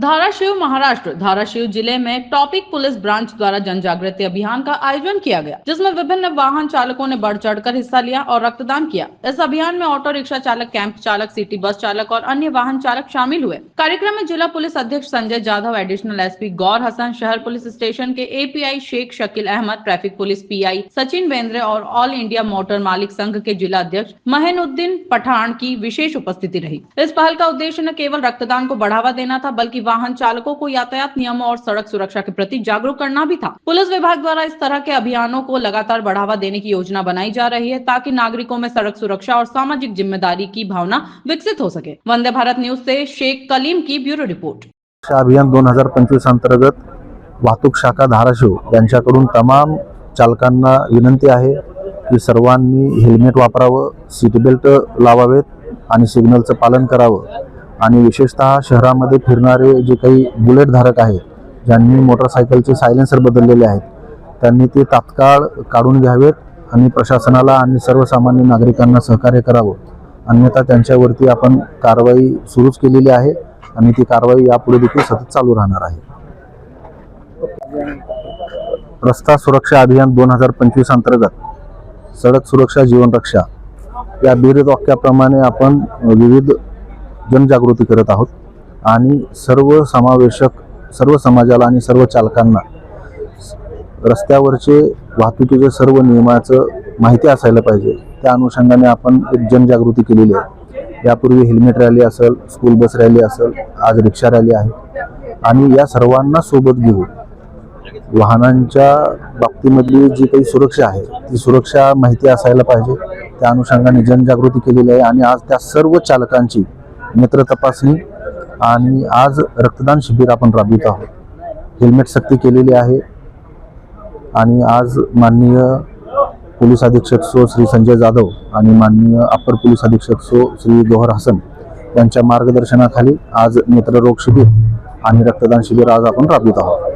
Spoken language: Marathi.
धाराशिव महाराष्ट्र धाराशिव जिले में टॉपिक पुलिस ब्रांच द्वारा जन जागृति अभियान का आयोजन किया गया, जिसमें विभिन्न वाहन चालकों ने बढ़ चढ़कर हिस्सा लिया और रक्तदान किया। इस अभियान में ऑटो रिक्शा चालक, कैंप चालक, सिटी बस चालक और अन्य वाहन चालक शामिल हुए। कार्यक्रम में जिला पुलिस अध्यक्ष संजय जाधव, एडिशनल एसपी गौर हसन, शहर पुलिस स्टेशन के API Sheikh Shakeel Ahmed, traffic police PI Sachin Bendre और ऑल इंडिया मोटर मालिक संघ के जिला अध्यक्ष महीनुद्दीन पठान की विशेष उपस्थिति रही। इस पहल का उद्देश्य न केवल रक्तदान को बढ़ावा देना था, बल्कि वाहन चालकों को यातायात नियमों और सड़क सुरक्षा के प्रति जागरूक करना भी था। पुलिस विभाग द्वारा इस तरह के अभियानों को लगातार बढ़ावा देने की योजना बनाई जा रही है, ताकि नागरिकों में सड़क सुरक्षा और सामाजिक जिम्मेदारी की भावना विकसित हो सके। वंदे भारत न्यूज से शेख कलीम की ब्यूरो रिपोर्ट। अभियान 2025 अंतर्गत वाहतूक शाखा धाराशिव यांच्याकडून तमाम चालकांना विनंती आहे की सर्वांनी हेल्मेट वापरावं, सीट बेल्ट लावावेत आणि सिग्नलचं पालन करावं। आणि विशेषतः शहरामध्ये फिरणारे जे काही बुलेट धारक आहेत, ज्यांनी मोटरसायकलचे सायलेन्सर बदललेले आहेत, त्यांनी ते तात्काळ काढून घ्यावेत आणि प्रशासनाला आणि सर्वसामान्य नागरिकांना सहकार्य करावं। अन्यथा त्यांच्यावरती आपण कारवाई सुरूच केलेली आहे आणि ती कारवाई यापुढे देखील सतत चालू राहणार आहे। रस्ता सुरक्षा अभियान 2025 अंतर्गत सडक सुरक्षा जीवन रक्षा या ब्रीद वाक्याप्रमाणे आपण विविध जनजागृती करत आहोत आणि सर्व समावेशक सर्व समाजाला आणि सर्व चालकांना रस्त्यावरचे वाहतुकीचे सर्व नियमाचं माहिती असायला पाहिजे। त्या अनुषंगाने आपण एक जनजागृती केलेली आहे। यापूर्वी हेल्मेट रॅली असेल, स्कूल बस रॅली असेल, आज रिक्षा रॅली आहे आणि या सर्वांना सोबत घेऊन वाहनांच्या बाबतीमधली जी काही सुरक्षा आहे ती सुरक्षा माहिती असायला पाहिजे। त्या अनुषंगाने जनजागृती केलेली आहे आणि आज त्या सर्व चालकांची नेत्र तपासणी आणि आज रक्तदान शिबिर आपण राबवित आहोत। हेल्मेट सक्ती केलेली आहे आणि आज माननीय पोलीस अधीक्षक श्री संजय जाधव आणि माननीय अपर पोलीस अधीक्षक श्री गौर हसन यांच्या मार्गदर्शनाखाली आज नेत्ररोग शिबिर आणि रक्तदान शिबिर आज आपण राबवित आहोत।